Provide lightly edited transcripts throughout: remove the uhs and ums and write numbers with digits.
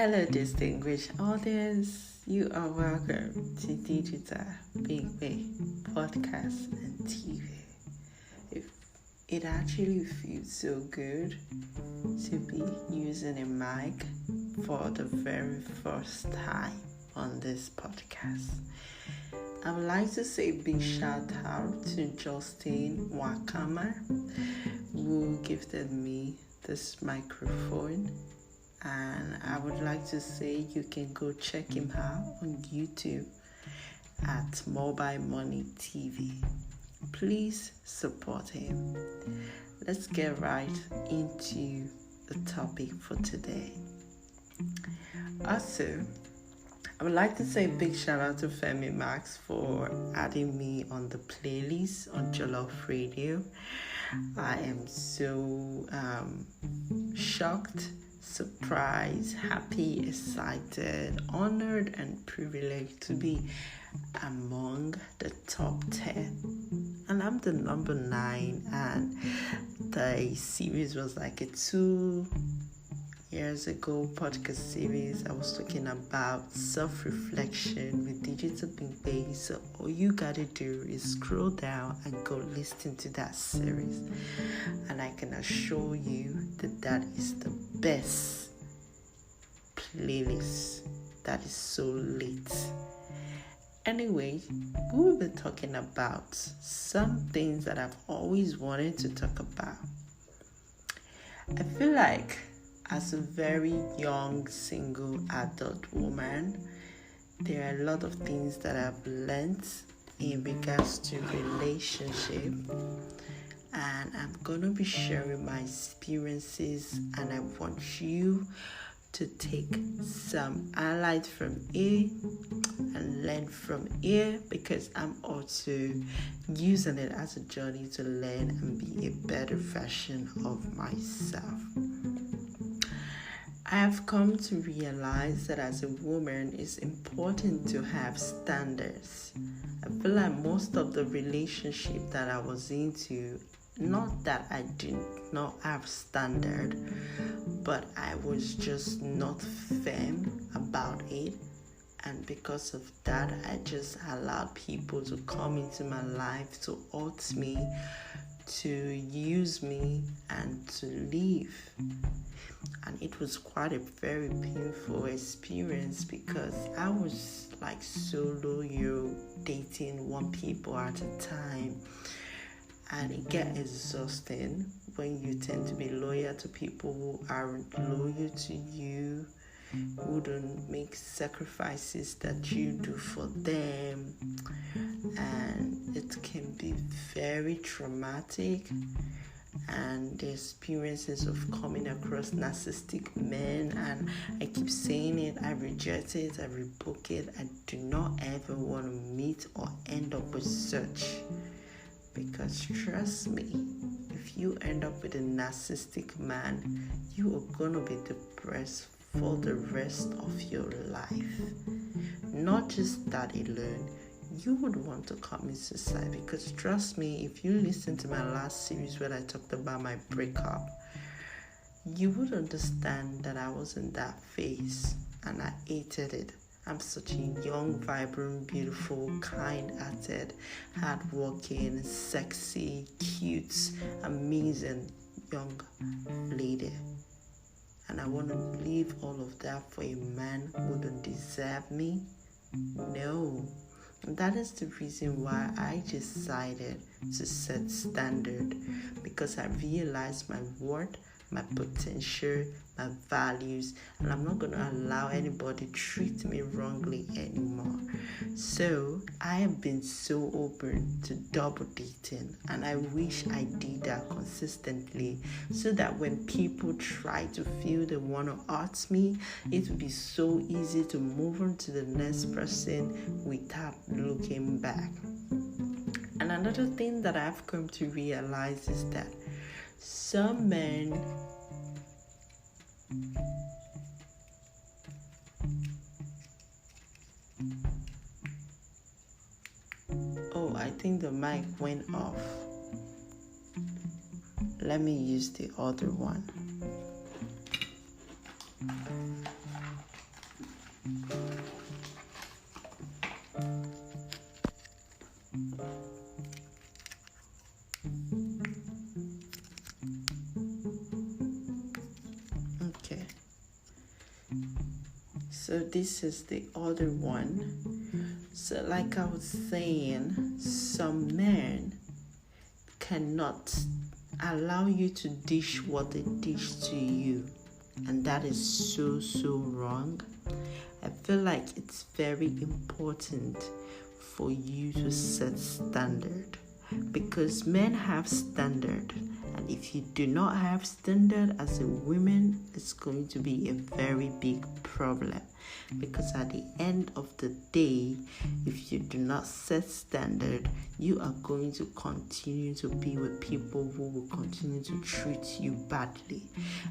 Hello, distinguished audience. You are welcome to Digital Bimpe podcast and TV. It actually feels so good to be using a mic for the very first time on this podcast. I would like to say a big shout out to Justin Wakama, who gifted me this microphone. And I would like to say you can go check him out on YouTube at Mobile Money TV. Please support him. Let's get right into the topic for today. Also, I would like to say a big shout out to Femi Max for adding me on the playlist on Jollof Radio. I am so shocked, surprised, happy, excited, honored, and privileged to be among the top 10. And I'm the number 9, and the series was like a 2 years ago podcast series. I was talking about self-reflection with Digital Bimpe. So all you gotta do is scroll down and go listen to that series, and I can assure you that is the best playlist that is so lit. Anyway, we'll be talking about some things that I've always wanted to talk about. I feel like as a very young single adult woman, there are a lot of things that I've learned in regards to relationship, and I'm gonna be sharing my experiences, and I want you to take some highlights from here and learn from here, because I'm also using it as a journey to learn and be a better version of myself. I have come to realize that as a woman, it's important to have standards. I feel like most of the relationship that I was into, not that I did not have standard, but I was just not firm about it. And because of that, I just allowed people to come into my life to hurt me, to use me, and to leave. And it was quite a very painful experience, because I was like solo, dating one people at a time. And it gets exhausting when you tend to be loyal to people who aren't loyal to you, who don't make sacrifices that you do for them. And it can be very traumatic. And the experiences of coming across narcissistic men, and I keep saying it, I reject it, I rebuke it. I do not ever want to meet or end up with such. Because trust me, if you end up with a narcissistic man, you are going to be depressed for the rest of your life. Not just that alone, you would want to commit suicide, because trust me, if you listen to my last series where I talked about my breakup, you would understand that I was in that phase and I hated it. I'm such a young, vibrant, beautiful, kind-hearted, hardworking, sexy, cute, amazing young lady. And I want to leave all of that for a man who don't deserve me? No. And that is the reason why I decided to set standard, because I realized my worth, my potential, my values, and I'm not going to allow anybody treat me wrongly anymore. So I have been so open to double dating, and I wish I did that consistently, so that when people try to feel they want to hurt me, it would be so easy to move on to the next person without looking back. And another thing that I've come to realize is that some men I think the mic went off. Let me use the other one. So this is the other one. So like I was saying, some men cannot allow you to dish what they dish to you, and that is so wrong. I feel like it's very important for you to set standard, because men have standard, and if you do not have standard as a woman, it's going to be a very big problem, because at the end of the day, if you do not set standard, you are going to continue to be with people who will continue to treat you badly.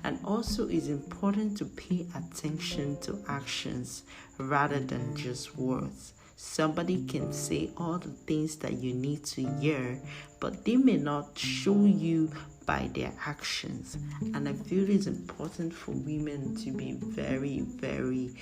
And also, it's important to pay attention to actions rather than just words. Somebody can say all the things that you need to hear, but they may not show you by their actions. And I feel it's important for women to be very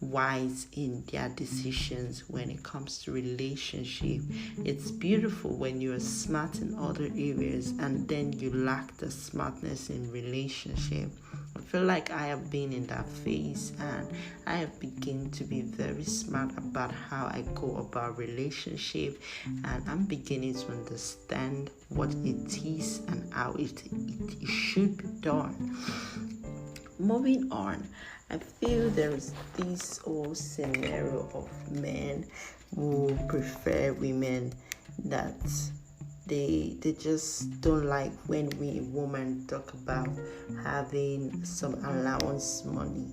wise in their decisions when it comes to relationship. It's beautiful when you are smart in other areas and then you lack the smartness in relationship. I feel like I have been in that phase, and I have begun to be very smart about how I go about relationship, and I'm beginning to understand what it is and how it should be done. Moving on, I feel there is this whole scenario of men who prefer women that they just don't like when we women talk about having some allowance money.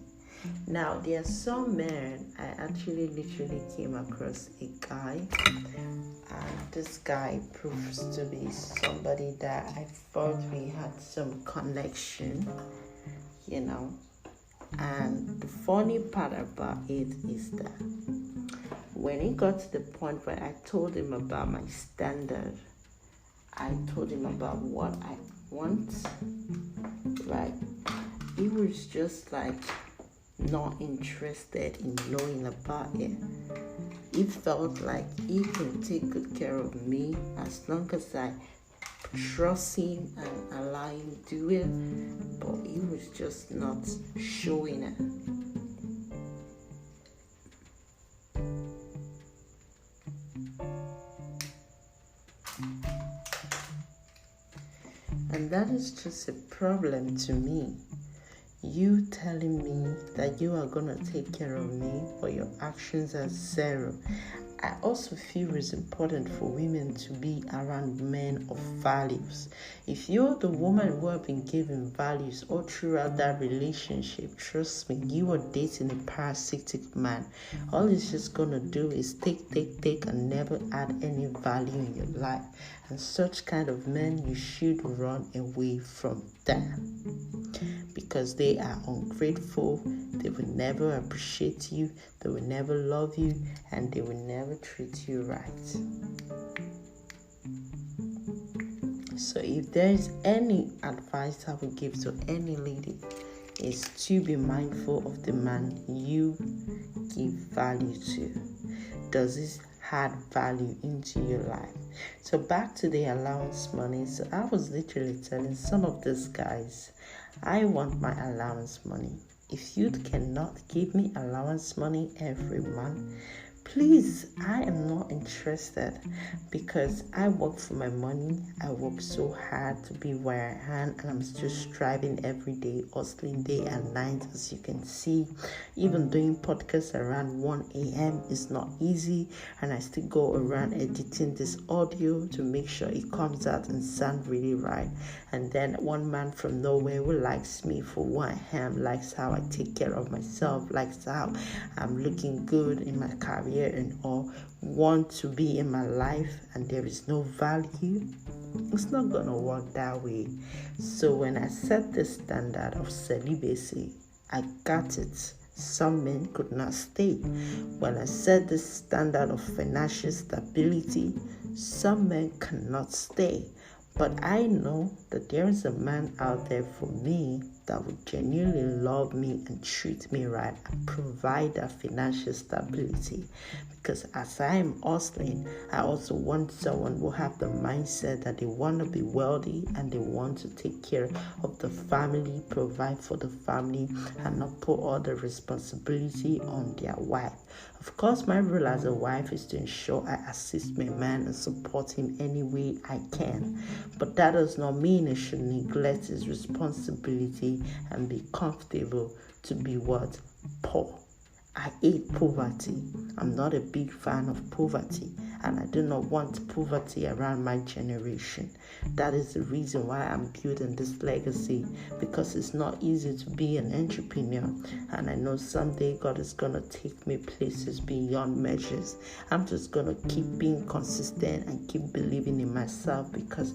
Now, there are some men, I actually literally came across a guy, and this guy proves to be somebody that I thought we had some connection, And the funny part about it is that when it got to the point where I told him about my standard, I told him about what I want, right? He was just like not interested in knowing about it. He felt like he can take good care of me as long as I trust him and allow him to do it, but he was just not showing it. And that is just a problem to me. You telling me that you are gonna take care of me, but your actions are zero. I also feel it's important for women to be around men of values. If you're the woman who have been given values all throughout that relationship, trust me, you are dating a parasitic man. All he's just gonna do is take and never add any value in your life. And such kind of men, you should run away from them, because they are ungrateful. They will never appreciate you, they will never love you, and they will never treat you right. So if there is any advice I would give to any lady, is to be mindful of the man you give value to. Does this add value into your life? So back to the allowance money. So I was literally telling some of these guys, I want my allowance money. If you cannot give me allowance money every month, please, I am not interested, because I work for my money. I work so hard to be where I am, and I'm still striving every day, hustling day and night, as you can see. Even doing podcasts around 1 a.m. is not easy, and I still go around editing this audio to make sure it comes out and sound really right. And then one man from nowhere who likes me for who I am, likes how I take care of myself, likes how I'm looking good in my career and all, want to be in my life, and there is no value. It's not gonna work that way. So when I set the standard of celibacy, I got it. Some men could not stay. When I set the standard of financial stability, some men cannot stay. But I know that there is a man out there for me that would genuinely love me and treat me right and provide that financial stability. Because as I am hustling, I also want someone who have the mindset that they want to be wealthy and they want to take care of the family, provide for the family, and not put all the responsibility on their wife. Of course, my role as a wife is to ensure I assist my man and support him any way I can. But that does not mean I should neglect his responsibility and be comfortable to be what? Poor. I hate poverty. I'm not a big fan of poverty, and I do not want poverty around my generation. That is the reason why I'm building this legacy, because it's not easy to be an entrepreneur, and I know someday God is going to take me places beyond measures. I'm just going to keep being consistent and keep believing in myself, because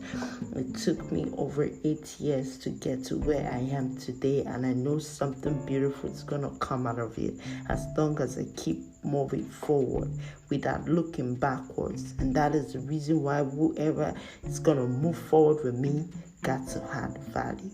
it took me over 8 years to get to where I am today, and I know something beautiful is going to come out of it as long as I keep moving forward without looking backwards. And that is the reason why whoever is going to move forward with me got to add value.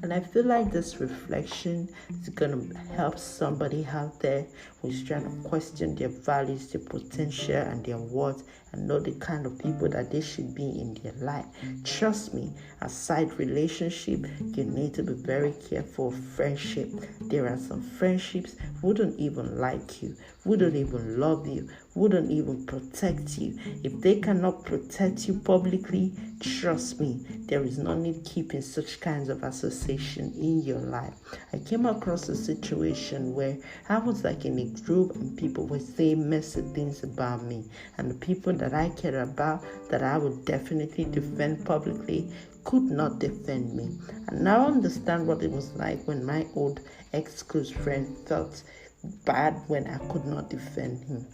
And I feel like this reflection is going to help somebody out there who's trying to question their values, their potential, and their worth, and know the kind of people that they should be in their life. Trust me, aside relationship, you need to be very careful of friendship. There are some friendships who don't even like you, who don't even love you, who don't even protect you. If they cannot protect you publicly, trust me, there is no need keeping such kinds of association in your life. I came across a situation where I was like in a group and people were saying messy things about me, and the people that I care about, that I would definitely defend publicly, could not defend me. And now I understand what it was like when my old ex-close friend felt bad when I could not defend him.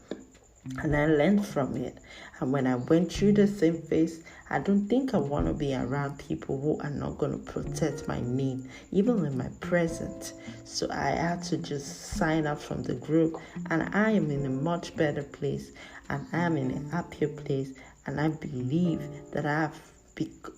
And I learned from it. And when I went through the same phase, I don't think I want to be around people who are not going to protect my name, even in my present. So I had to just sign up from the group, and I am in a much better place, and I am in a happier place, and I believe that I have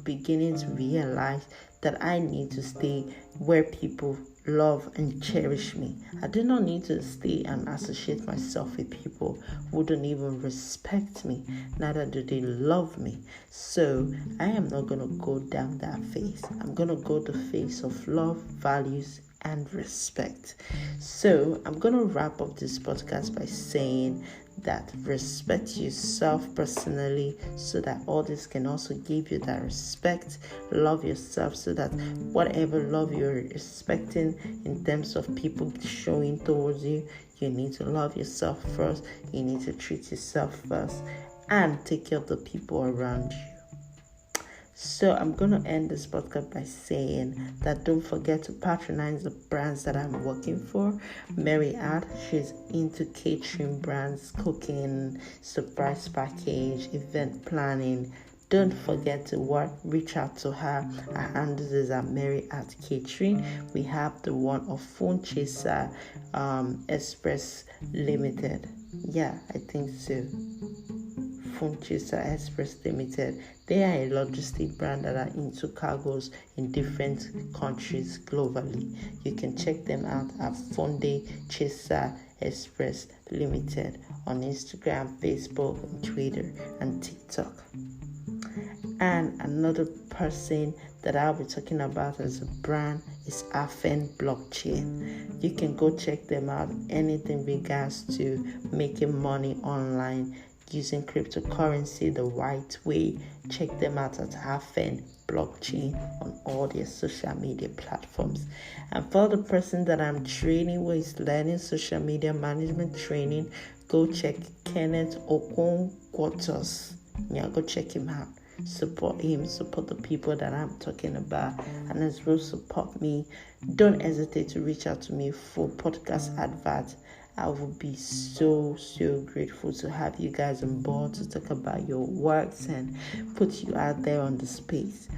beginning to realize that I need to stay where people love and cherish me. I do not need to stay and associate myself with people who don't even respect me, neither do they love me. So I am not going to go down that phase. I'm going to go the phase of love, values, and respect. So I'm going to wrap up this podcast by saying that respect yourself personally, so that others can also give you that respect. Love yourself, so that whatever love you're expecting in terms of people showing towards you, you need to love yourself first. You need to treat yourself first and take care of the people around you. So I'm going to end this podcast by saying that don't forget to patronize the brands that I'm working for. Mary Art, she's into catering brands, cooking, surprise package, event planning. Don't forget to reach out to her. Her handles is at Mary Art Catering. We have the one of Phone Chaser Express Limited. Yeah, I think so. Phone Chaser Express Limited. They are a logistic brand that are into cargoes in different countries globally. You can check them out at Phone Chaser Express Limited on Instagram, Facebook, and Twitter, and TikTok. And another person that I'll be talking about as a brand is Afen Blockchain. You can go check them out. Anything regards to making money online using cryptocurrency the right way, check them out at Afen Blockchain on all their social media platforms. And for the person that I'm training who is learning social media management training, go check Kenneth Okon Quarters. Yeah, go check him out. Support him, support the people that I'm talking about, and as well support me. Don't hesitate to reach out to me for podcast adverts. I would be so grateful to have you guys on board to talk about your works and put you out there on the space.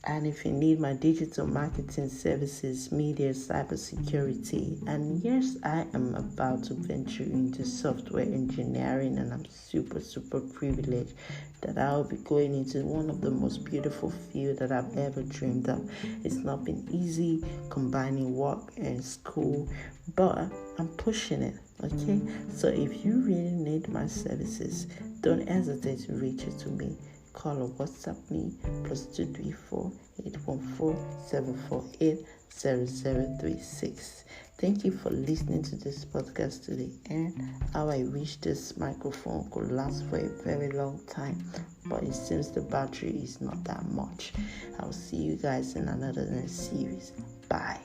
And if you need my digital marketing services, media, cybersecurity, and yes, I am about to venture into software engineering, and I'm super, super privileged that I'll be going into one of the most beautiful fields that I've ever dreamed of. It's not been easy combining work and school, but I'm pushing it. Okay, so if you really need my services, don't hesitate to reach out to me. Call or WhatsApp me +234 814 748 0036. Thank you for listening to this podcast to the end. How I wish this microphone could last for a very long time, but it seems the battery is not that much. I'll see you guys in another series. Bye.